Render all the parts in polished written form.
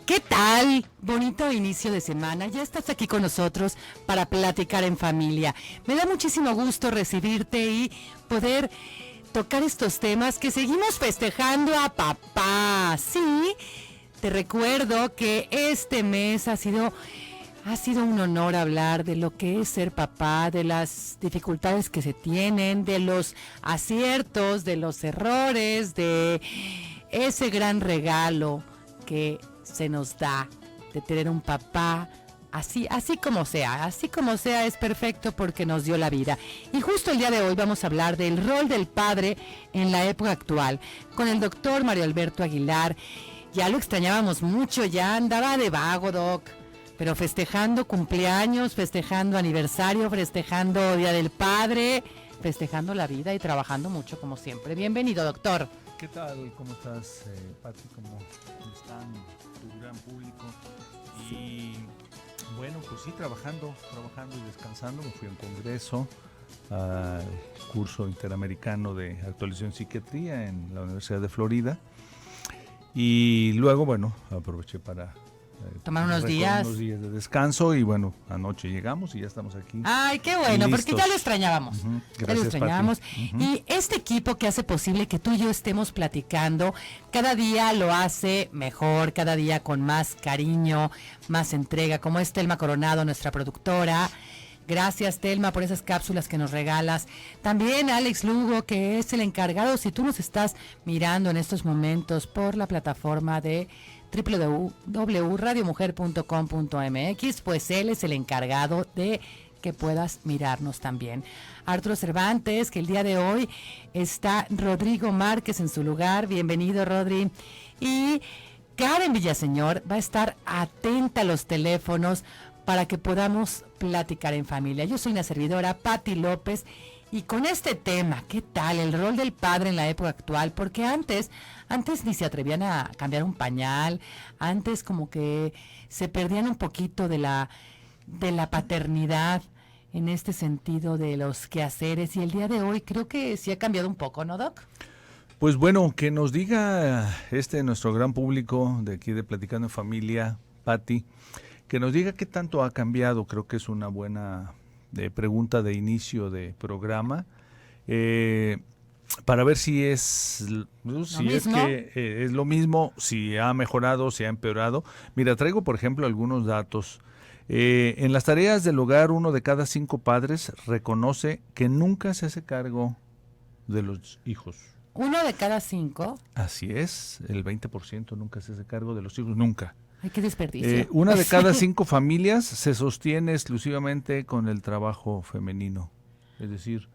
¿Qué tal? Bonito inicio de semana. Ya estás aquí con nosotros para platicar en familia. Me da muchísimo gusto recibirte y poder tocar estos temas que seguimos festejando a papá. Sí, te recuerdo que este mes ha sido un honor hablar de lo que es ser papá, de las dificultades que se tienen, de los aciertos, de los errores, de ese gran regalo que se nos da de tener un papá así como sea es perfecto porque nos dio la vida. Y justo el día de hoy vamos a hablar del rol del padre en la época actual con el doctor Mario Alberto Aguilar. Ya lo extrañábamos mucho, ya andaba de vago, doc, pero festejando cumpleaños, festejando aniversario, festejando Día del Padre, festejando la vida y trabajando mucho como siempre. Bienvenido, doctor. ¿Qué tal? ¿Cómo estás, Pati? ¿Cómo están tu gran público? Y bueno, pues sí, trabajando y descansando. Me fui a un congreso, al curso interamericano de actualización en psiquiatría en la Universidad de Florida. Y luego, bueno, aproveché para tomar unos días de descanso y bueno, anoche llegamos y ya estamos aquí. Ay, qué bueno, porque ya lo extrañábamos. Uh-huh. Gracias, ya lo extrañábamos. Uh-huh. Y este equipo que hace posible que tú y yo estemos platicando, cada día lo hace mejor, cada día con más cariño, más entrega, como es Telma Coronado, nuestra productora. Gracias, Telma, por esas cápsulas que nos regalas. También Alex Lugo, que es el encargado, si tú nos estás mirando en estos momentos por la plataforma de www.radiomujer.com.mx, pues él es el encargado de que puedas mirarnos también. Arturo Cervantes, que el día de hoy está Rodrigo Márquez en su lugar. Bienvenido, Rodri. Y Karen Villaseñor va a estar atenta a los teléfonos para que podamos platicar en familia. Yo soy una servidora, Pati López, y con este tema, ¿qué tal? El rol del padre en la época actual, porque antes ni se atrevían a cambiar un pañal, antes como que se perdían un poquito de la paternidad en este sentido de los quehaceres, y el día de hoy creo que sí ha cambiado un poco, ¿no, Doc? Pues bueno, que nos diga nuestro gran público de aquí de Platicando en Familia, Pati, que nos diga qué tanto ha cambiado. Creo que es una buena pregunta de inicio de programa, para ver si es que es lo mismo, si ha mejorado, si ha empeorado. Mira, traigo por ejemplo algunos datos. En las tareas del hogar, 1 de cada 5 padres reconoce que nunca se hace cargo de los hijos. 1 de cada 5. Así es, el 20% nunca se hace cargo de los hijos, nunca. Ay, qué desperdicio. 1 de cada 5 familias se sostiene exclusivamente con el trabajo femenino. Es decir,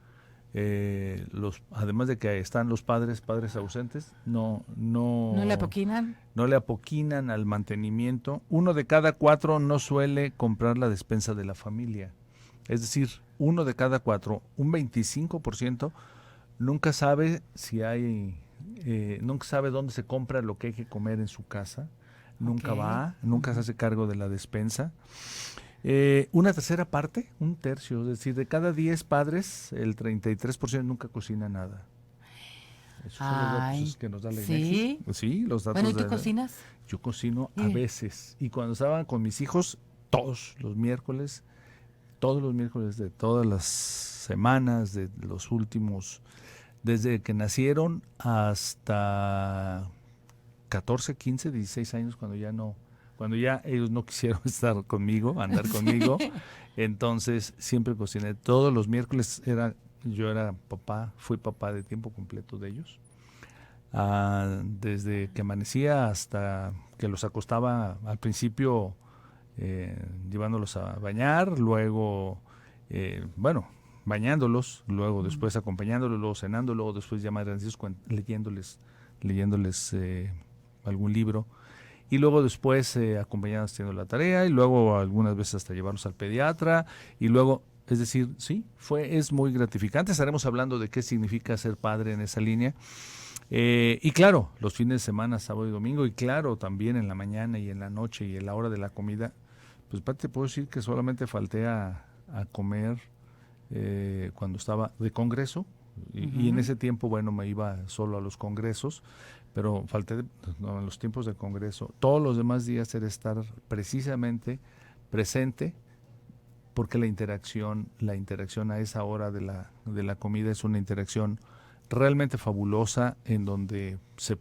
además de que están los padres ausentes, no le apoquinan. No le apoquinan al mantenimiento. 1 de cada 4 no suele comprar la despensa de la familia. Es decir, 1 de cada 4, un 25%, nunca sabe nunca sabe dónde se compra lo que hay que comer en su casa. Nunca nunca se hace cargo de la despensa. 1/3 parte, 1/3, es decir, de cada 10 padres, el 33% nunca cocina nada. Esos son los datos que nos da la INEGI. Sí, los datos. Bueno, ¿y tú cocinas? Yo cocino a veces. Y cuando estaba con mis hijos, todos los miércoles de todas las semanas, de los últimos, desde que nacieron hasta 14, 15, 16 años, cuando ya ellos no quisieron andar conmigo, entonces siempre cociné. Todos los miércoles fui papá de tiempo completo de ellos. Desde que amanecía hasta que los acostaba, al principio llevándolos a bañar, luego, bañándolos, luego después acompañándolos, luego cenando, luego después ya más grandes leyéndoles algún libro, y luego después acompañados haciendo la tarea, y luego algunas veces hasta llevarlos al pediatra, y luego, es decir, sí, es muy gratificante. Estaremos hablando de qué significa ser padre en esa línea, y claro, los fines de semana, sábado y domingo, y claro, también en la mañana y en la noche y en la hora de la comida. Pues te puedo decir que solamente falté a comer cuando estaba de congreso, y en ese tiempo, me iba solo a los congresos, pero falté en los tiempos del Congreso. Todos los demás días era estar precisamente presente, porque la interacción a esa hora de la comida es una interacción realmente fabulosa, en donde se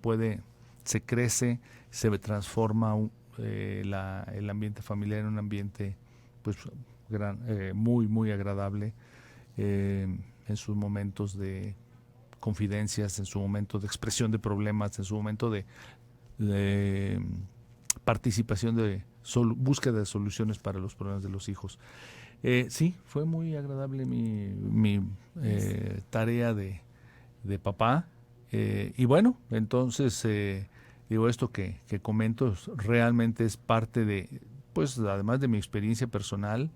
crece, se transforma el ambiente familiar en un ambiente pues muy, muy agradable, en sus momentos de confidencias, en su momento de expresión de problemas, en su momento de participación de búsqueda de soluciones para los problemas de los hijos. Sí, fue muy agradable mi tarea de papá, y bueno, entonces digo, esto que comento realmente es parte de, pues además de mi experiencia personal,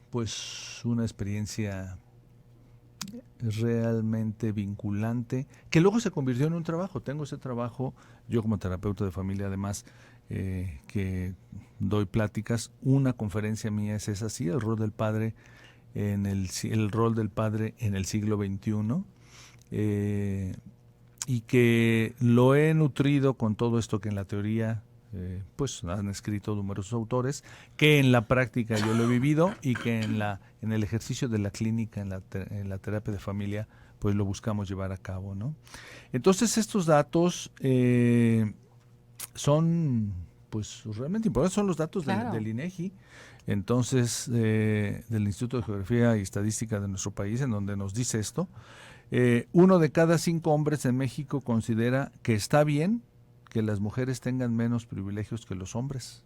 pues una experiencia realmente vinculante, que luego se convirtió en un trabajo. Tengo ese trabajo, yo como terapeuta de familia, además, que doy pláticas. Una conferencia mía es esa, sí, el rol del padre el rol del padre en el siglo XXI, y que lo he nutrido con todo esto que en la teoría pues han escrito numerosos autores, que en la práctica yo lo he vivido, y que en el ejercicio de la clínica, en la terapia de familia, pues lo buscamos llevar a cabo, ¿no? Entonces estos datos son pues realmente importantes, son los datos del INEGI, entonces del Instituto de Geografía y Estadística de nuestro país, en donde nos dice esto. 1 de cada 5 hombres en México considera que está bien que las mujeres tengan menos privilegios que los hombres.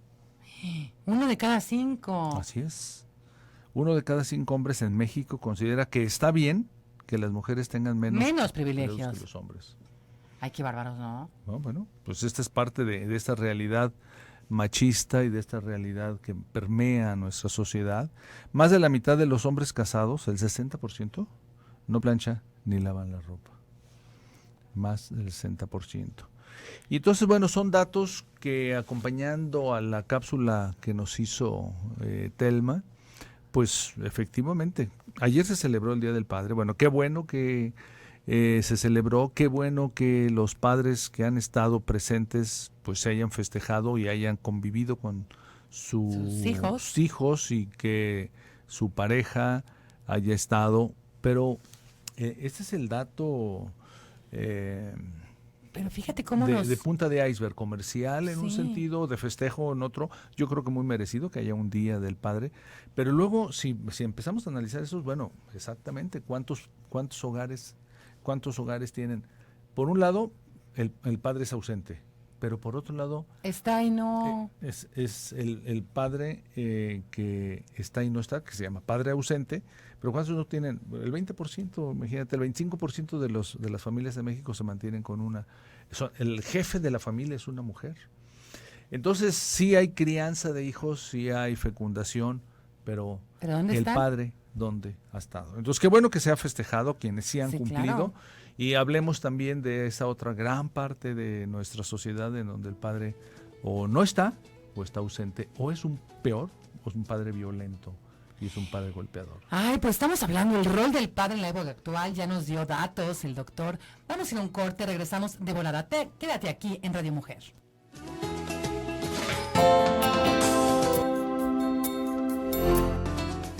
1 de cada 5. Así es. 1 de cada 5 hombres en México considera que está bien que las mujeres tengan menos privilegios que los hombres. Ay, qué bárbaros, ¿no? No, bueno, pues esta es parte de esta realidad machista y de esta realidad que permea nuestra sociedad. Más de la mitad de los hombres casados, el 60%, no planchan ni lavan la ropa. Más del 60%. Y entonces, bueno, son datos que, acompañando a la cápsula que nos hizo Telma, pues efectivamente, ayer se celebró el Día del Padre. Bueno, qué bueno que se celebró, qué bueno que los padres que han estado presentes pues se hayan festejado y hayan convivido con sus hijos, y que su pareja haya estado, pero este es el dato pero fíjate cómo de punta de iceberg, comercial en un sentido, de festejo en otro. Yo creo que muy merecido que haya un Día del Padre, pero luego si empezamos a analizar eso, bueno, exactamente cuántos hogares tienen. Por un lado, el padre es ausente, pero por otro lado está y no es el padre que está y no está, que se llama padre ausente. Pero ¿cuántos no tienen? El 20%, imagínate, el 25% de las familias de México se mantienen con el jefe de la familia es una mujer. Entonces sí hay crianza de hijos, sí hay fecundación, pero ¿dónde están? Padre, ¿dónde ha estado? Entonces qué bueno que se ha festejado, quienes sí han cumplido. Claro. Y hablemos también de esa otra gran parte de nuestra sociedad en donde el padre o no está, o está ausente, o es un padre violento y es un padre golpeador. Ay, pues estamos hablando del rol del padre en la época actual. Ya nos dio datos el doctor. Vamos a ir a un corte, regresamos de volada. Quédate aquí en Radio Mujer.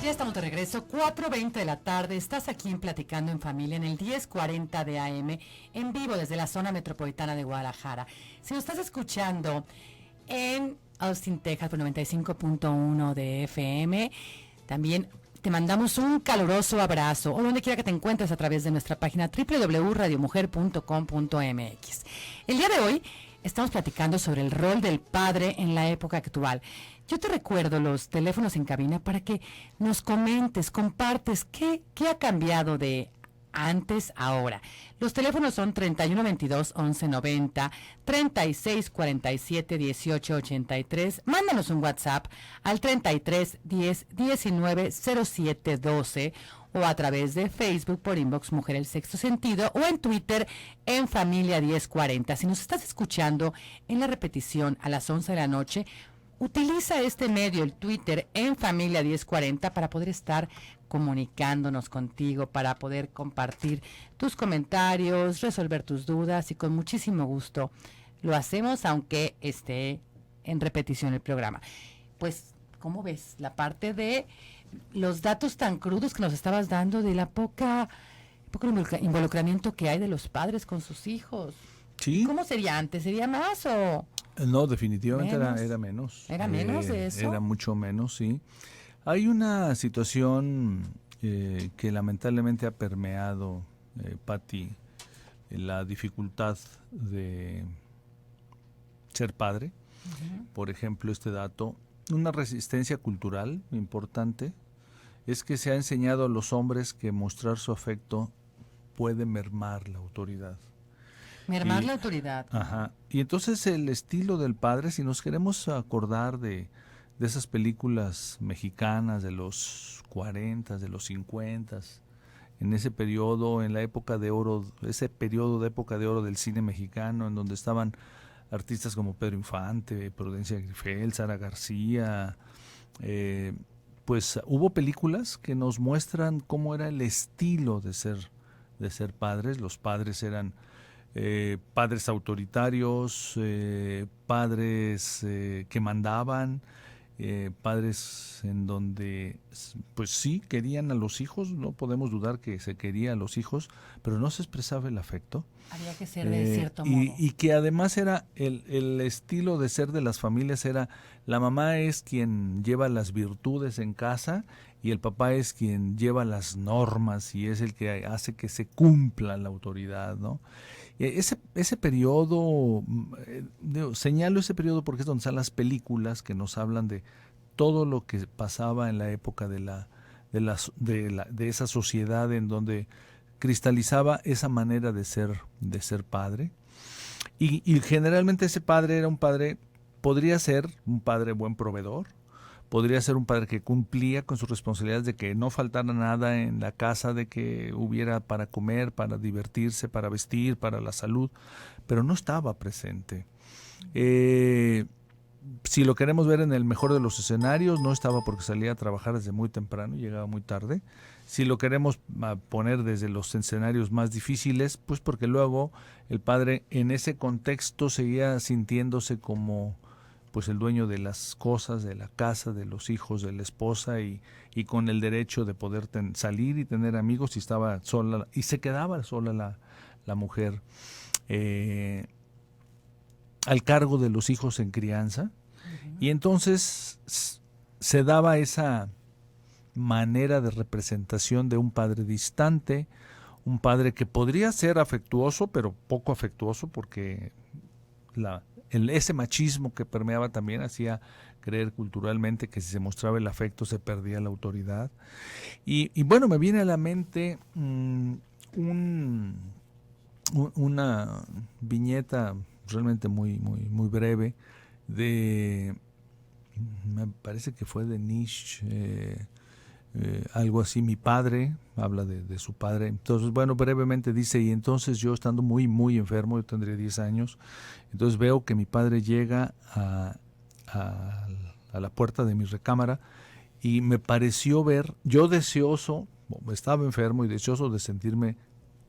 Ya estamos de regreso, 4:20 de la tarde. Estás aquí en Platicando en Familia, en el 1040 de AM, en vivo desde la zona metropolitana de Guadalajara. Si nos estás escuchando en Austin, Texas, por 95.1 de FM, también te mandamos un caluroso abrazo, o donde quiera que te encuentres, a través de nuestra página www.radiomujer.com.mx. El día de hoy estamos platicando sobre el rol del padre en la época actual. Yo te recuerdo los teléfonos en cabina para que nos comentes, compartes qué ha cambiado de antes a ahora. Los teléfonos son 3122-1190, 3647-1883. Mándanos un WhatsApp al 3310-190712 o a través de Facebook por inbox Mujer el Sexto Sentido, o en Twitter en Familia 1040. Si nos estás escuchando en la repetición a las 11 de la noche, utiliza este medio, el Twitter, en Familia 1040, para poder estar comunicándonos contigo para poder compartir tus comentarios, resolver tus dudas y con muchísimo gusto lo hacemos aunque esté en repetición el programa. Pues, ¿cómo ves la parte de los datos tan crudos que nos estabas dando de la poco involucramiento que hay de los padres con sus hijos? Sí. ¿Cómo sería antes? ¿Sería más o...? No, definitivamente menos? era menos. ¿Era menos de eso? Era mucho menos, sí. Hay una situación que lamentablemente ha permeado, Pati, la dificultad de ser padre. Uh-huh. Por ejemplo, este dato, una resistencia cultural importante es que se ha enseñado a los hombres que mostrar su afecto puede mermar la autoridad. Mermar la autoridad. Ajá. Y entonces el estilo del padre, si nos queremos acordar de esas películas mexicanas de los 40, de los 50, en ese periodo, en la época de oro, ese periodo de época de oro del cine mexicano, en donde estaban artistas como Pedro Infante, Prudencia Grifel, Sara García, pues hubo películas que nos muestran cómo era el estilo de ser padres. Los padres eran padres autoritarios, padres que mandaban, padres en donde pues sí querían a los hijos, no podemos dudar que se quería a los hijos, pero no se expresaba el afecto. Había que ser de cierto modo. Y que además era el estilo de ser de las familias era la mamá es quien lleva las virtudes en casa y el papá es quien lleva las normas y es el que hace que se cumpla la autoridad, ¿no? Ese periodo, señalo ese periodo porque es donde están las películas que nos hablan de todo lo que pasaba en la época de esa sociedad en donde cristalizaba esa manera de ser padre. Y generalmente ese padre era un padre, podría ser un padre buen proveedor, podría ser un padre que cumplía con sus responsabilidades de que no faltara nada en la casa, de que hubiera para comer, para divertirse, para vestir, para la salud, pero no estaba presente. Si lo queremos ver en el mejor de los escenarios, no estaba porque salía a trabajar desde muy temprano y llegaba muy tarde. Si lo queremos poner desde los escenarios más difíciles, pues porque luego el padre en ese contexto seguía sintiéndose como pues el dueño de las cosas, de la casa, de los hijos, de la esposa y con el derecho de poder salir y tener amigos y estaba sola y se quedaba sola la mujer al cargo de los hijos en crianza. Uh-huh. Y entonces se daba esa manera de representación de un padre distante, un padre que podría ser afectuoso, pero poco afectuoso porque ese machismo que permeaba también hacía creer culturalmente que si se mostraba el afecto se perdía la autoridad. Y bueno, me viene a la mente una viñeta realmente muy, muy, muy breve me parece que fue de Nietzsche, algo así, mi padre, habla de su padre. Entonces, bueno, brevemente dice, y entonces yo estando muy, muy enfermo, yo tendría 10 años, entonces veo que mi padre llega a la puerta de mi recámara y me pareció ver, yo deseoso, estaba enfermo y deseoso de sentirme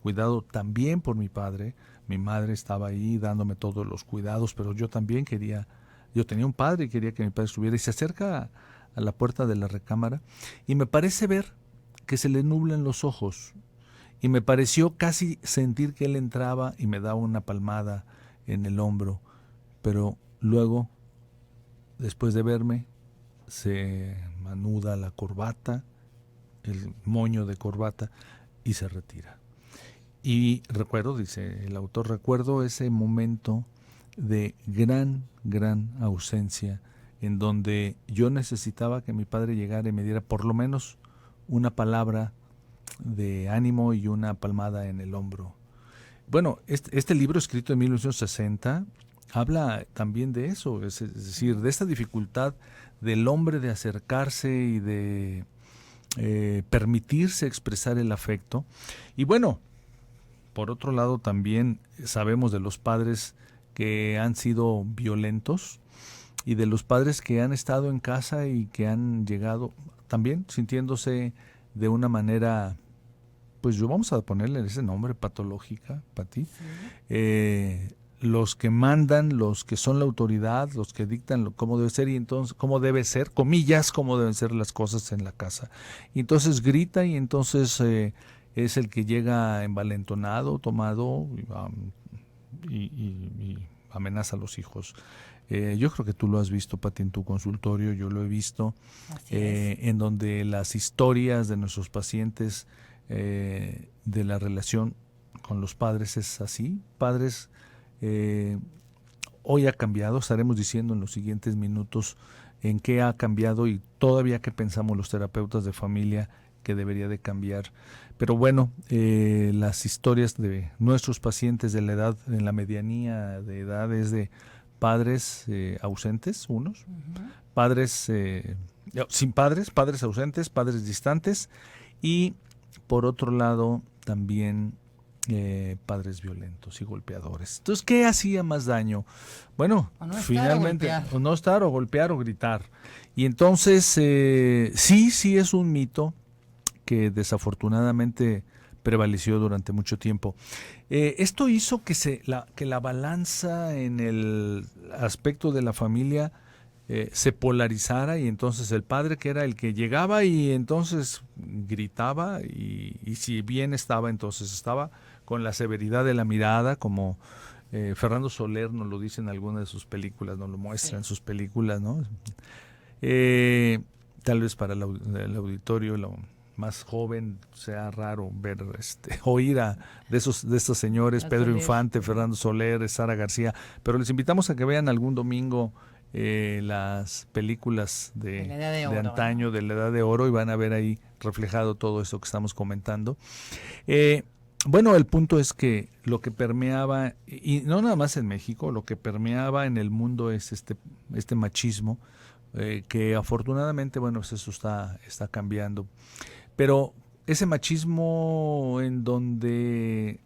cuidado también por mi padre. Mi madre estaba ahí dándome todos los cuidados, pero yo también yo tenía un padre y quería que mi padre estuviera, y se acerca a la puerta de la recámara y me parece ver que se le nublan los ojos y me pareció casi sentir que él entraba y me daba una palmada en el hombro, pero luego, después de verme, se anuda la corbata, el moño de corbata, y se retira. Y recuerdo, dice el autor, recuerdo ese momento de gran ausencia en donde yo necesitaba que mi padre llegara y me diera por lo menos una palabra de ánimo y una palmada en el hombro. Bueno, este libro escrito en 1960 habla también de eso, es decir, de esta dificultad del hombre de acercarse y de permitirse expresar el afecto. Y bueno, por otro lado también sabemos de los padres que han sido violentos y de los padres que han estado en casa y que han llegado también sintiéndose de una manera, pues vamos a ponerle ese nombre, patológica, Pati. Sí. Los que mandan, los que son la autoridad, los que dictan cómo debe ser y entonces cómo debe ser, comillas, cómo deben ser las cosas en la casa. Y entonces grita y entonces es el que llega envalentonado, tomado y amenaza a los hijos. Yo creo que tú lo has visto, Pati, en tu consultorio, yo lo he visto, en donde las historias de nuestros pacientes de la relación con los padres es así. Padres, hoy ha cambiado, estaremos diciendo en los siguientes minutos en qué ha cambiado y todavía qué pensamos los terapeutas de familia que debería de cambiar. Pero bueno, las historias de nuestros pacientes de la edad, en la medianía de edad, es de padres ausentes, unos, padres sin padres, padres ausentes, padres distantes, y por otro lado también padres violentos y golpeadores. Entonces, ¿qué hacía más daño? Bueno, finalmente, o no estar o golpear o gritar. Y entonces, sí es un mito que desafortunadamente prevaleció durante mucho tiempo. Esto hizo que la balanza en el aspecto de la familia se polarizara, y entonces el padre, que era el que llegaba y entonces gritaba, y si bien estaba, entonces estaba con la severidad de la mirada, como Fernando Soler nos lo dice en alguna de sus películas, nos lo muestra en sus películas, ¿no? Tal vez para el auditorio más joven sea raro ver, oír de estos señores, Pedro Infante, Fernando Soler, Sara García, pero les invitamos a que vean algún domingo las películas de antaño, de la Edad de Oro, y van a ver ahí reflejado todo esto que estamos comentando. Bueno, el punto es que lo que permeaba, y no nada más en México, lo que permeaba en el mundo es este machismo, que afortunadamente, bueno, pues eso está cambiando. Pero ese machismo en donde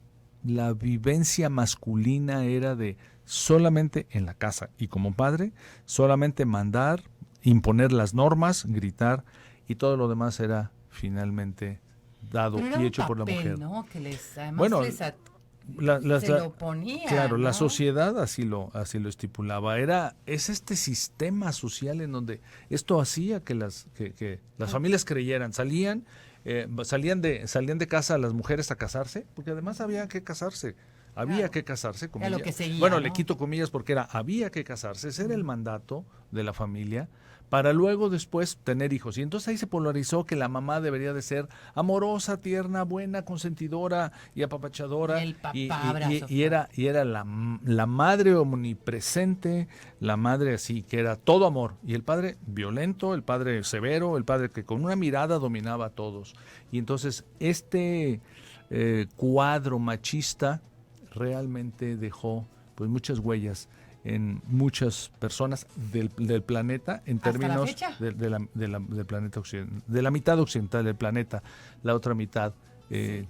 la vivencia masculina era de solamente en la casa y como padre, solamente mandar, imponer las normas, gritar, y todo lo demás era finalmente dado y hecho por la mujer. ¿No? Que se lo oponía. Claro, ¿no? la sociedad así lo estipulaba. Es este sistema social en donde esto hacía que las familias creyeran, salían de casa las mujeres a casarse, porque además había que casarse. Había que casarse, comillas. Lo que seguía, bueno, ¿no? Le quito comillas porque había que casarse, ese era el mandato de la familia, para luego después tener hijos. Y entonces ahí se polarizó que la mamá debería de ser amorosa, tierna, buena, consentidora y apapachadora. El papá y era la madre omnipresente, la madre así, que era todo amor. Y el padre violento, el padre severo, el padre que con una mirada dominaba a todos. Y entonces cuadro machista realmente dejó pues muchas huellas en muchas personas del planeta, en términos del planeta occidental, de la mitad occidental del planeta. La otra mitad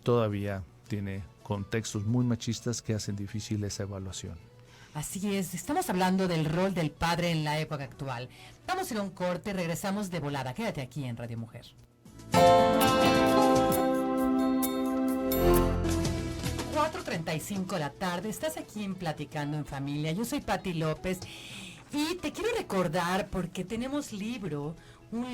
todavía tiene contextos muy machistas que hacen difícil esa evaluación. Así es, estamos hablando del rol del padre en la época actual. Vamos a ir a un corte, regresamos de volada. Quédate aquí en Radio Mujer. 4:35 de la tarde, estás aquí en Platicando en Familia. Yo soy Pati López y te quiero recordar, porque tenemos un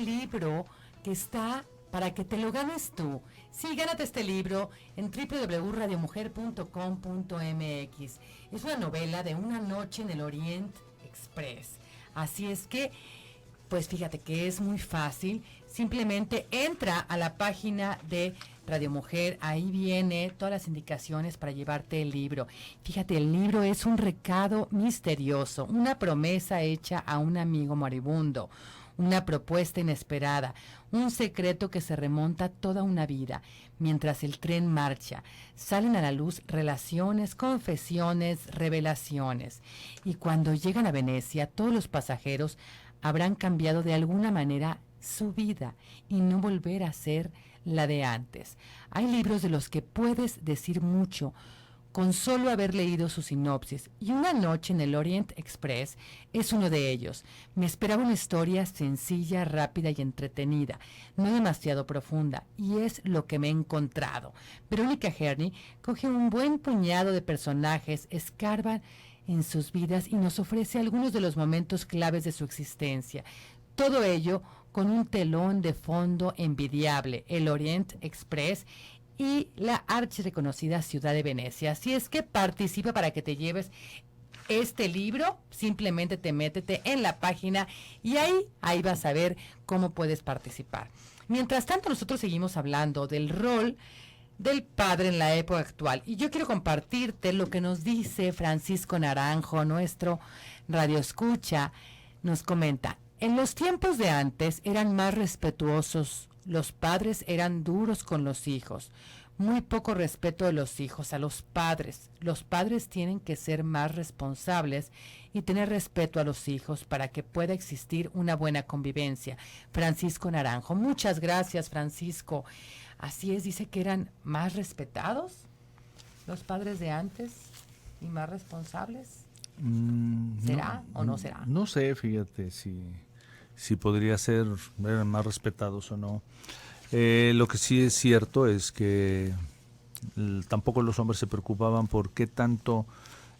libro que está para que te lo ganes tú. Sí, gánate este libro en www.radiomujer.com.mx. Es una novela de una noche en el Orient Express. Así es que, pues fíjate que es muy fácil. Simplemente entra a la página de Radio Mujer, ahí viene todas las indicaciones para llevarte el libro. Fíjate, el libro es un recado misterioso, una promesa hecha a un amigo moribundo, una propuesta inesperada, un secreto que se remonta toda una vida. Mientras el tren marcha, salen a la luz relaciones, confesiones, revelaciones. Y cuando llegan a Venecia, todos los pasajeros habrán cambiado de alguna manera su vida y no volver a ser la de antes. Hay libros de los que puedes decir mucho con solo haber leído su sinopsis, y Una noche en el Orient Express es uno de ellos. Me esperaba una historia sencilla, rápida y entretenida, no demasiado profunda, y es lo que me he encontrado. Verónica Herney coge un buen puñado de personajes, escarba en sus vidas y nos ofrece algunos de los momentos claves de su existencia. Todo ello con un telón de fondo envidiable, el Orient Express y la archirreconocida ciudad de Venecia. Así es que participa para que te lleves este libro. Simplemente métete en la página y ahí vas a ver cómo puedes participar. Mientras tanto, nosotros seguimos hablando del rol del padre en la época actual. Y yo quiero compartirte lo que nos dice Francisco Naranjo, nuestro radioescucha. Nos comenta: en los tiempos de antes eran más respetuosos, los padres eran duros con los hijos, muy poco respeto de los hijos a los padres. Los padres tienen que ser más responsables y tener respeto a los hijos para que pueda existir una buena convivencia. Francisco Naranjo. Muchas gracias, Francisco. Así es, dice que eran más respetados los padres de antes y más responsables. ¿Será o no será? No sé, fíjate si podría ser, eran más respetados o no. Lo que sí es cierto es que tampoco los hombres se preocupaban por qué tanto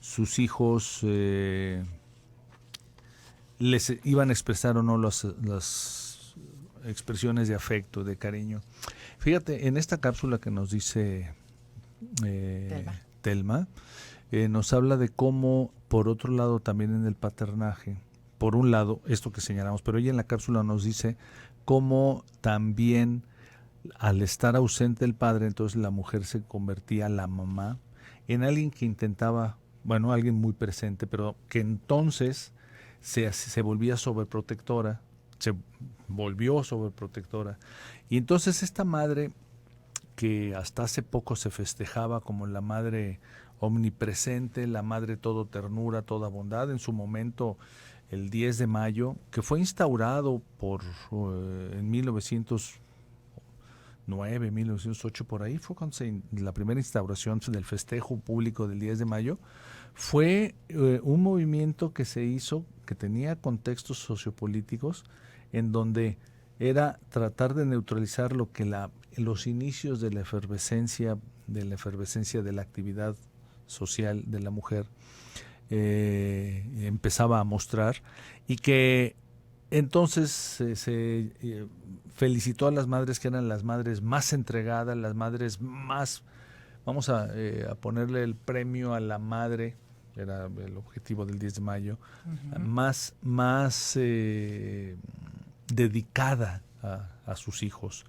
sus hijos les iban a expresar o no las expresiones de afecto, de cariño. Fíjate, en esta cápsula que nos dice Telma, nos habla de cómo, por otro lado, también en el paternaje, por un lado, esto que señalamos, pero ella en la cápsula nos dice cómo también al estar ausente el padre, entonces la mujer se convertía, la mamá, en alguien que intentaba, bueno, alguien muy presente, pero que entonces se volvía sobreprotectora, se volvió sobreprotectora. Y entonces esta madre, que hasta hace poco se festejaba como la madre omnipresente, la madre todo ternura, toda bondad, en su momento el 10 de mayo, que fue instaurado en 1909, 1908, por ahí fue cuando la primera instauración del festejo público del 10 de mayo, fue un movimiento que se hizo, que tenía contextos sociopolíticos, en donde era tratar de neutralizar lo que los inicios de la efervescencia de la actividad social de la mujer empezaba a mostrar, y que entonces se felicitó a las madres que eran las madres más entregadas, las madres más, vamos a ponerle el premio a la madre, era el objetivo del 10 de mayo, uh-huh, más dedicada a sus hijos.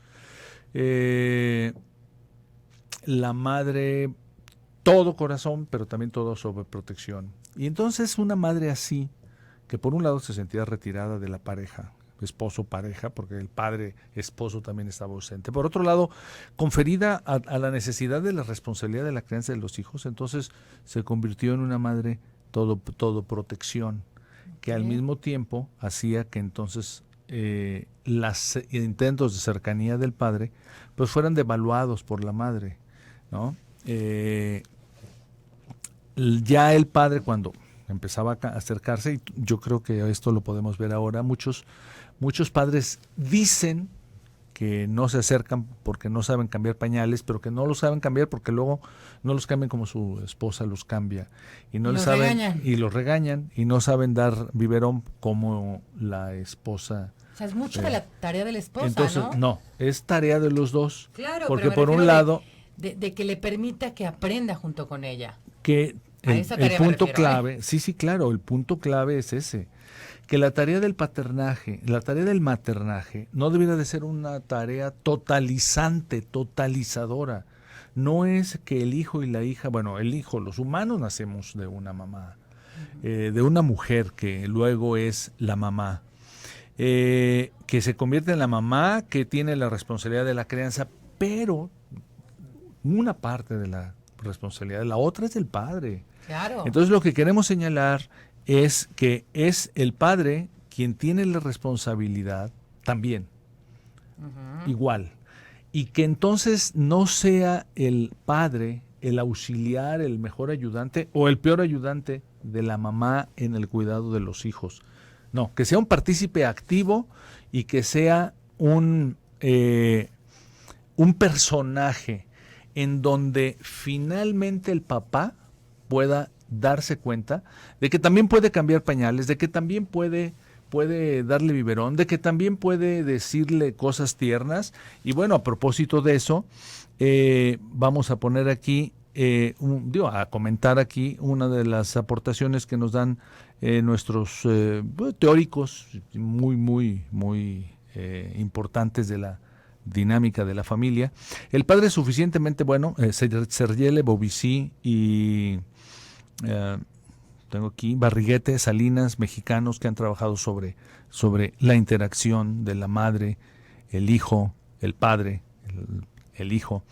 La madre, todo corazón, pero también todo sobreprotección. Y entonces una madre así, que por un lado se sentía retirada de la pareja, esposo-pareja, porque el padre esposo también estaba ausente. Por otro lado, conferida a la necesidad de la responsabilidad de la crianza de los hijos, entonces se convirtió en una madre todo protección, que al mismo tiempo hacía que entonces los intentos de cercanía del padre pues fueran devaluados por la madre, ¿no? Ya el padre, cuando empezaba a acercarse, y yo creo que esto lo podemos ver ahora, muchos padres dicen que no se acercan porque no saben cambiar pañales, pero que no los saben cambiar porque luego no los cambian como su esposa los cambia, y no les saben regañan. Y los regañan, y no saben dar biberón como la esposa. O sea, es mucho de la tarea de la esposa, entonces, ¿no? Es tarea de los dos. Claro, porque por un lado de que le permita que aprenda junto con ella. Que el punto clave, sí, claro, el punto clave es ese, que la tarea del paternaje, la tarea del maternaje, no debiera de ser una tarea totalizante, totalizadora. No es que el hijo y la hija, bueno, el hijo, los humanos nacemos de una mamá, de una mujer que luego es la mamá, que se convierte en la mamá, que tiene la responsabilidad de la crianza, pero una parte de la responsabilidad, la otra es del padre. Claro. Entonces lo que queremos señalar es que es el padre quien tiene la responsabilidad también, igual, y que entonces no sea el padre el auxiliar, el mejor ayudante o el peor ayudante de la mamá en el cuidado de los hijos. No, que sea un partícipe activo y que sea un personaje en donde finalmente el papá pueda darse cuenta de que también puede cambiar pañales, de que también puede darle biberón, de que también puede decirle cosas tiernas. Y bueno, a propósito de eso, vamos a poner aquí, a comentar aquí una de las aportaciones que nos dan nuestros teóricos muy importantes de la dinámica de la familia. El padre es suficientemente bueno, Sergei Lebovici y tengo aquí Barriguete, Salinas, mexicanos que han trabajado sobre la interacción de la madre, el hijo, el padre, el hijo.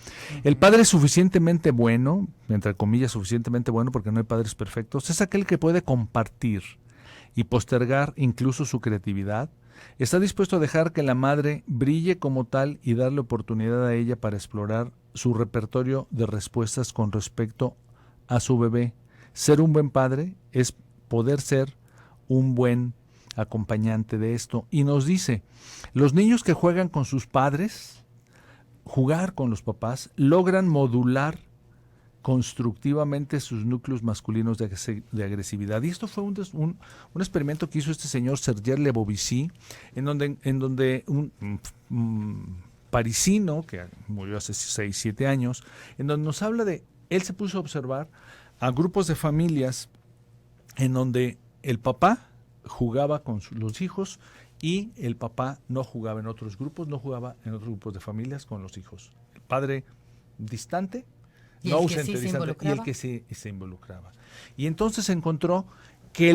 El padre es suficientemente bueno, entre comillas suficientemente bueno, porque no hay padres perfectos, es aquel que puede compartir y postergar incluso su creatividad. Está dispuesto a dejar que la madre brille como tal y darle oportunidad a ella para explorar su repertorio de respuestas con respecto a su bebé. Ser un buen padre es poder ser un buen acompañante de esto. Y nos dice, los niños que juegan con sus padres, jugar con los papás, logran modular constructivamente sus núcleos masculinos de agresividad. Y esto fue un experimento que hizo este señor Sergei Lebovici, en donde un parisino, que murió hace 6-7 años, en donde nos habla de, él se puso a observar a grupos de familias en donde el papá jugaba con los hijos y el papá no jugaba en otros grupos, no jugaba en otros grupos de familias con los hijos. El padre distante, no ausente, distante, y el que se involucraba. Y entonces encontró que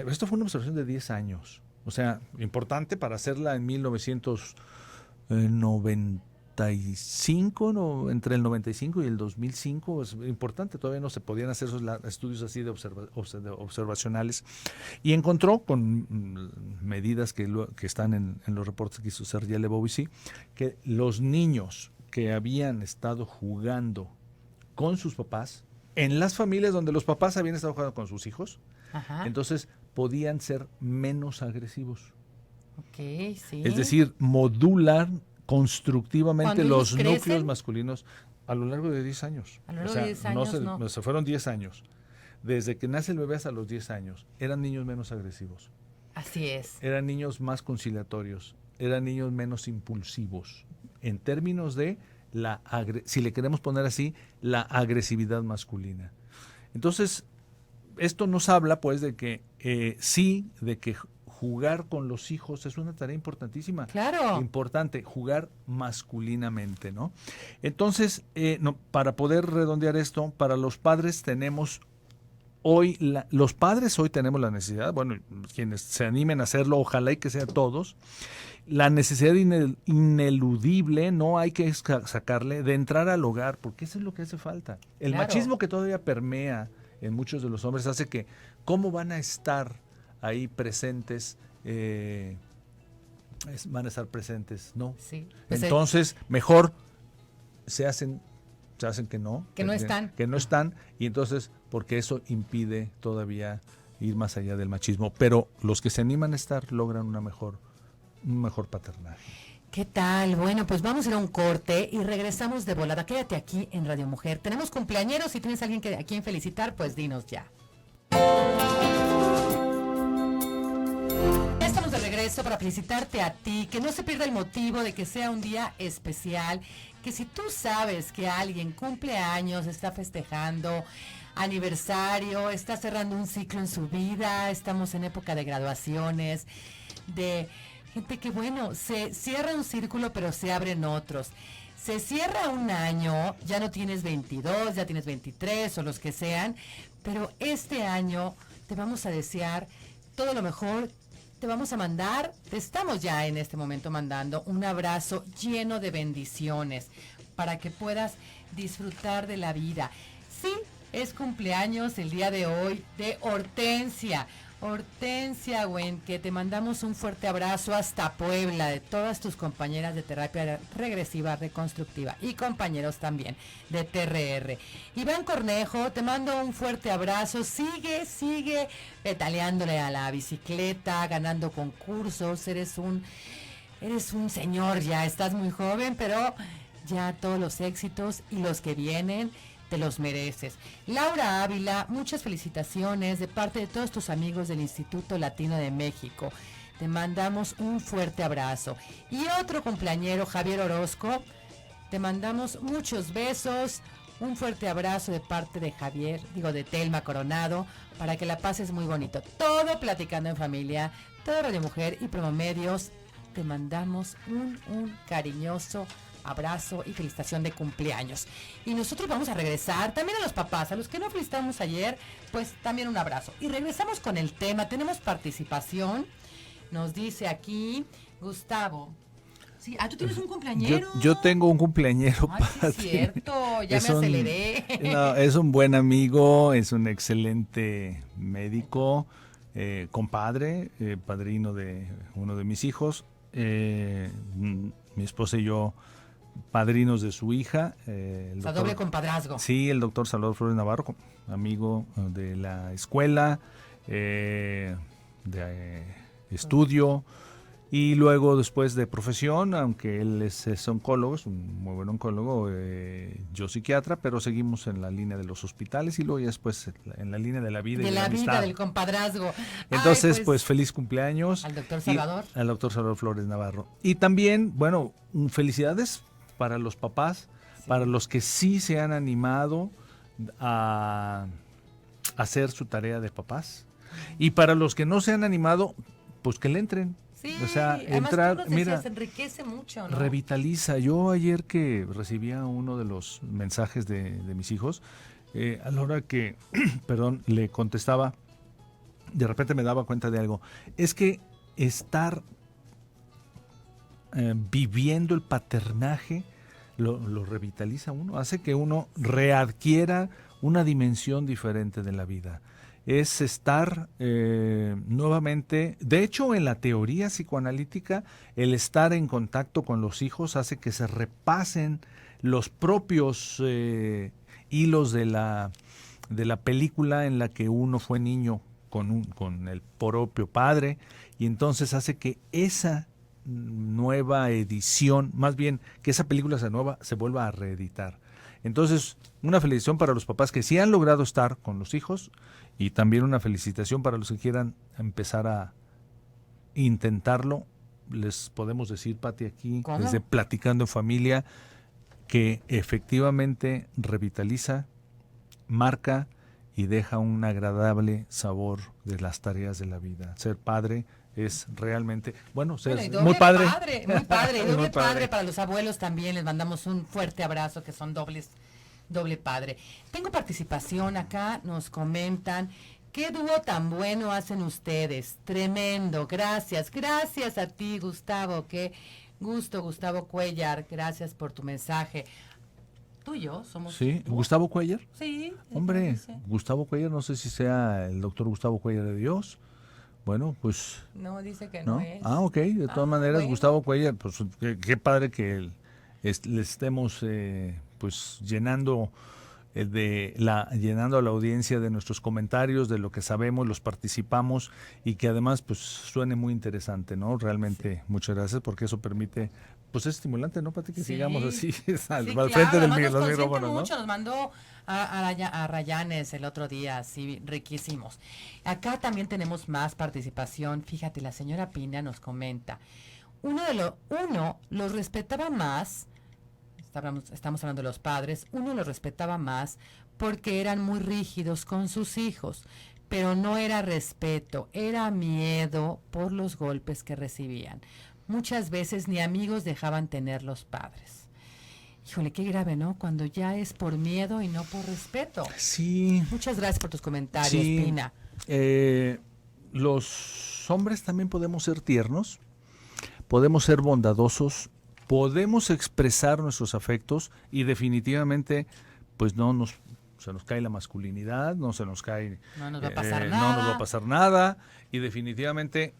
esto fue una observación de 10 años, o sea, importante para hacerla en 1995, entre el 95 y el 2005, es importante, todavía no se podían hacer esos estudios así de observacionales, y encontró con medidas que están en los reportes que hizo Sergei Lebovici, que los niños que habían estado jugando con sus papás, en las familias donde los papás habían estado jugando con sus hijos, ajá, entonces podían ser menos agresivos. Okay, sí. Es decir, modular constructivamente los núcleos masculinos a lo largo de 10 años. A lo largo de 10 años, no. Se fueron 10 años. Desde que nace el bebé hasta los 10 años, eran niños menos agresivos. Así es. Eran niños más conciliatorios, eran niños menos impulsivos, en términos de si le queremos poner así, la agresividad masculina. Entonces, esto nos habla pues de que de que jugar con los hijos es una tarea importantísima. Claro. Importante, jugar masculinamente, ¿no? Entonces, para poder redondear esto, para los padres tenemos los padres hoy tenemos la necesidad, bueno, quienes se animen a hacerlo, ojalá y que sea todos, la necesidad ineludible, no hay que sacarle, de entrar al hogar, porque eso es lo que hace falta. El machismo que todavía permea en muchos de los hombres hace que, ¿cómo van a estar ahí presentes? Van a estar presentes, ¿no? Sí. Pues entonces, mejor se hacen que no. Que no están. Que no están, y entonces, porque eso impide todavía ir más allá del machismo. Pero los que se animan a estar logran un mejor paternaje. ¿Qué tal? Bueno, pues vamos a ir a un corte y regresamos de volada. Quédate aquí en Radio Mujer. Tenemos cumpleañeros, si tienes a alguien a quien felicitar, pues dinos ya. Estamos de regreso para felicitarte a ti, que no se pierda el motivo de que sea un día especial, que si tú sabes que alguien cumple años, está festejando aniversario, está cerrando un ciclo en su vida, estamos en época de graduaciones, de gente que, bueno, se cierra un círculo, pero se abren otros. Se cierra un año, ya no tienes 22, ya tienes 23 o los que sean, pero este año te vamos a desear todo lo mejor. Te vamos a mandar, te estamos ya en este momento mandando un abrazo lleno de bendiciones para que puedas disfrutar de la vida. Sí, es cumpleaños el día de hoy de Hortensia. Hortensia que te mandamos un fuerte abrazo hasta Puebla, de todas tus compañeras de terapia regresiva, reconstructiva y compañeros también de TRR. Iván Cornejo, te mando un fuerte abrazo, sigue petaleándole a la bicicleta, ganando concursos, eres un señor ya, estás muy joven, pero ya todos los éxitos y los que vienen te los mereces. Laura Ávila, muchas felicitaciones de parte de todos tus amigos del Instituto Latino de México. Te mandamos un fuerte abrazo. Y otro cumpleañero, Javier Orozco, te mandamos muchos besos, un fuerte abrazo de parte de de Telma Coronado, para que la pases muy bonito. Todo Platicando en Familia, todo Radio Mujer y Promomedios, te mandamos un cariñoso abrazo y felicitación de cumpleaños. Y nosotros vamos a regresar también a los papás, a los que no felicitamos ayer, pues también un abrazo. Y regresamos con el tema, tenemos participación, nos dice aquí Gustavo. Sí, tú tienes un cumpleañero. Yo tengo un cumpleañero. Ay, sí es cierto, ya me aceleré. Es un buen amigo, es un excelente médico, compadre, padrino de uno de mis hijos. Mi esposa y yo, padrinos de su hija. Doble compadrazgo. Sí, el doctor Salvador Flores Navarro, amigo de la escuela, de estudio, y luego después de profesión, aunque él es oncólogo, es un muy buen oncólogo, yo psiquiatra, pero seguimos en la línea de los hospitales y luego ya después en la línea de la vida y de la amistad. Vida, del compadrazgo. Entonces, pues feliz cumpleaños. Al doctor Salvador. Al doctor Salvador Flores Navarro. Y también, bueno, felicidades para los papás, para los que sí se han animado a hacer su tarea de papás. Y para los que no se han animado, pues que le entren. Sí, o sea, entrar, mira, se enriquece mucho, ¿no? Revitaliza. Yo ayer que recibía uno de los mensajes de mis hijos, a la hora que, perdón, le contestaba, de repente me daba cuenta de algo. Es que estar viviendo el paternaje lo revitaliza uno, hace que uno readquiera una dimensión diferente de la vida. Es estar nuevamente, de hecho en la teoría psicoanalítica, el estar en contacto con los hijos hace que se repasen los propios hilos de la película en la que uno fue niño con el propio padre, y entonces hace que esa nueva edición, más bien que esa película se vuelva a reeditar. Entonces, una felicitación para los papás que sí han logrado estar con los hijos, y también una felicitación para los que quieran empezar a intentarlo. Les podemos decir, Pati, aquí, ¿cómo? Desde Platicando en Familia, que efectivamente revitaliza, marca y deja un agradable sabor de las tareas de la vida. Ser padre es realmente, ser muy padre. Muy padre para los abuelos también. Les mandamos un fuerte abrazo, que son doble padre. Tengo participación acá, nos comentan: qué dúo tan bueno hacen ustedes, tremendo, gracias a ti, Gustavo, qué gusto, Gustavo Cuellar, gracias por tu mensaje. Tú y yo somos... Sí, ¿Gustavo Cuellar? Sí. Hombre, Gustavo Cuellar, no sé si sea el doctor Gustavo Cuellar de Dios. Bueno, pues... No, dice que no es. Ah, ok, de todas maneras, bueno. Gustavo Cuellar, pues qué padre que le estemos pues llenando llenando a la audiencia de nuestros comentarios, de lo que sabemos, los participamos, y que además pues suene muy interesante, ¿no? Realmente, sí. Muchas gracias, porque eso permite, pues es estimulante, ¿no, Pati? Que sigamos así al frente del micrófono, ¿no? Mucho, nos mandó a Rayanes el otro día, así riquísimos. Acá también tenemos más participación. Fíjate, la señora Pina nos comenta: uno los respetaba más. Estamos hablando de los padres. Uno los respetaba más porque eran muy rígidos con sus hijos, pero no era respeto, era miedo por los golpes que recibían. Muchas veces ni amigos dejaban tener los padres. Híjole, qué grave, ¿no? Cuando ya es por miedo y no por respeto. Sí. Muchas gracias por tus comentarios, sí. Pina. Los hombres también podemos ser tiernos, podemos ser bondadosos, podemos expresar nuestros afectos, y definitivamente pues no nos se nos cae la masculinidad, no se nos cae, no nos va a pasar no nada. nos va a pasar nada, y definitivamente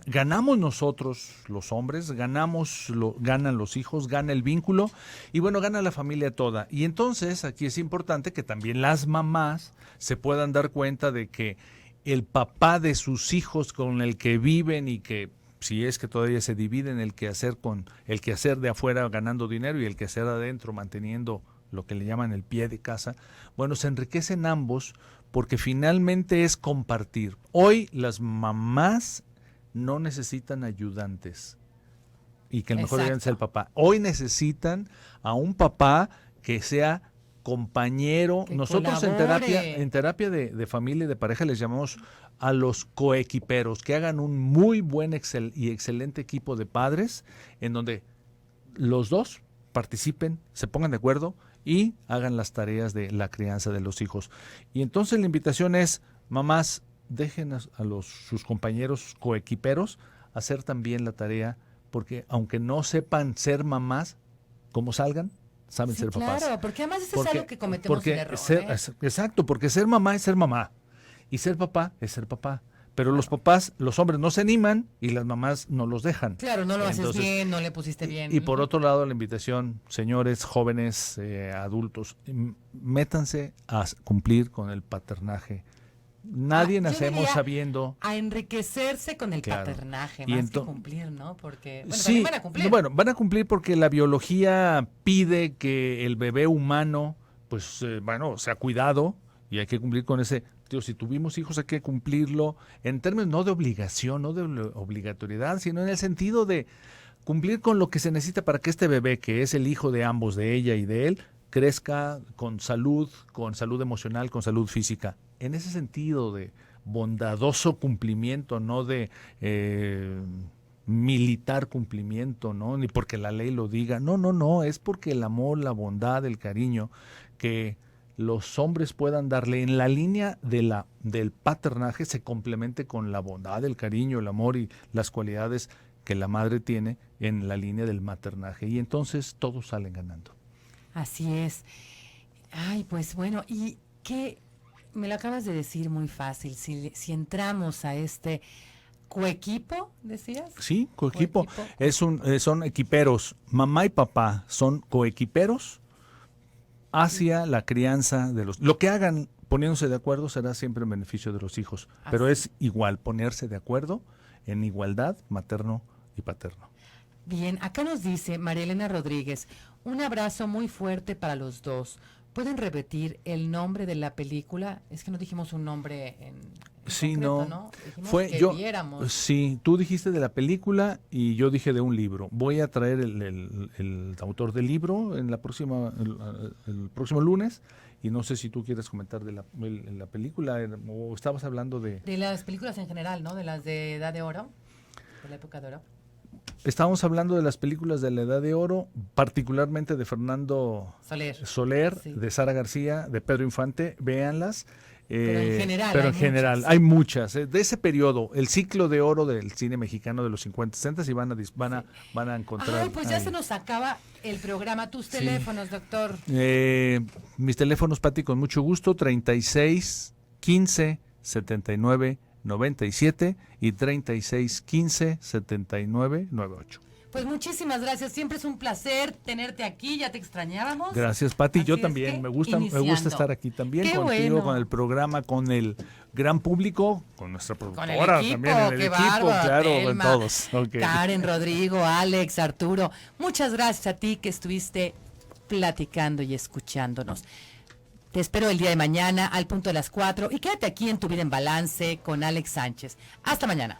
ganamos nosotros, los hombres, ganan los hijos, gana el vínculo, y bueno, gana la familia toda. Y entonces aquí es importante que también las mamás se puedan dar cuenta de que el papá de sus hijos con el que viven y que si es que todavía se dividen el quehacer con el quehacer de afuera ganando dinero y el quehacer adentro manteniendo lo que le llaman el pie de casa, bueno, se enriquecen ambos porque finalmente es compartir. Hoy las mamás no necesitan ayudantes y que el mejor ayudante sea el papá. Hoy necesitan a un papá que sea compañero. Que nosotros colabore. en terapia de familia y de pareja les llamamos a los coequiperos, que hagan un muy buen y excelente equipo de padres en donde los dos participen, se pongan de acuerdo y hagan las tareas de la crianza de los hijos. Y entonces la invitación es, mamás, dejen a sus compañeros coequiperos hacer también la tarea, porque aunque no sepan ser mamás, como salgan, saben ser papás. Claro, porque además eso es algo que cometemos el error. Exacto, porque ser mamá es ser mamá y ser papá es ser papá. Pero los papás, los hombres no se animan y las mamás no los dejan. Claro, no lo haces bien, no le pusiste bien. Y por otro lado, la invitación, señores, jóvenes, adultos, métanse a cumplir con el paternaje. Nadie nacemos sabiendo. A enriquecerse con el claro. paternaje, y más que cumplir, ¿no? Porque, bueno, sí, también van a cumplir. Bueno, van a cumplir porque la biología pide que el bebé humano, pues, sea cuidado y hay que cumplir con ese. Si tuvimos hijos hay que cumplirlo en términos no de obligación, no de obligatoriedad, sino en el sentido de cumplir con lo que se necesita para que este bebé, que es el hijo de ambos, de ella y de él, crezca con salud emocional, con salud física. En ese sentido de bondadoso cumplimiento, no de militar cumplimiento, ¿no? Ni porque la ley lo diga. No, es porque el amor, la bondad, el cariño que los hombres puedan darle en la línea del paternaje se complemente con la bondad, el cariño, el amor y las cualidades que la madre tiene en la línea del maternaje. Y entonces todos salen ganando. Así es. Ay, pues bueno, y que me lo acabas de decir muy fácil. Si entramos a este coequipo, ¿decías? Sí, coequipo. Son equiperos. Mamá y papá son coequiperos hacia la crianza de los. Lo que hagan poniéndose de acuerdo será siempre en beneficio de los hijos, pero es igual ponerse de acuerdo en igualdad materno y paterno. Bien, acá nos dice María Elena Rodríguez, un abrazo muy fuerte para los dos. ¿Pueden repetir el nombre de la película? Es que no dijimos un nombre en sí, concreto, ¿no? Dijimos fue que yo. Viéramos. Sí, tú dijiste de la película y yo dije de un libro. Voy a traer el autor del libro en el próximo lunes y no sé si tú quieres comentar de la película o estabas hablando de las películas en general, ¿no? De las de Edad de Oro, de la época de oro. Estábamos hablando de las películas de la Edad de Oro, particularmente de Fernando Soler, sí. De Sara García, de Pedro Infante, véanlas. Pero en general, hay muchas. De ese periodo, el ciclo de oro del cine mexicano de los 50, 60 y van a encontrar. Ay, pues ya se nos acaba el programa. Tus teléfonos, doctor. Mis teléfonos, Pati, con mucho gusto, 36 15 79 97 y 36 15 79 98. Pues muchísimas gracias, siempre es un placer tenerte aquí, ya te extrañábamos. Gracias, Pati, yo también, me gusta estar aquí también. Qué contigo, bueno. Con el programa, con el gran público, con nuestra productora, con el equipo, también en el equipo, bárbaro, claro, Telma, con todos. Okay. Karen, Rodrigo, Alex, Arturo, muchas gracias a ti que estuviste platicando y escuchándonos. Te espero el día de mañana al punto de las 4 y quédate aquí en Tu Vida en Balance con Alex Sánchez. Hasta mañana.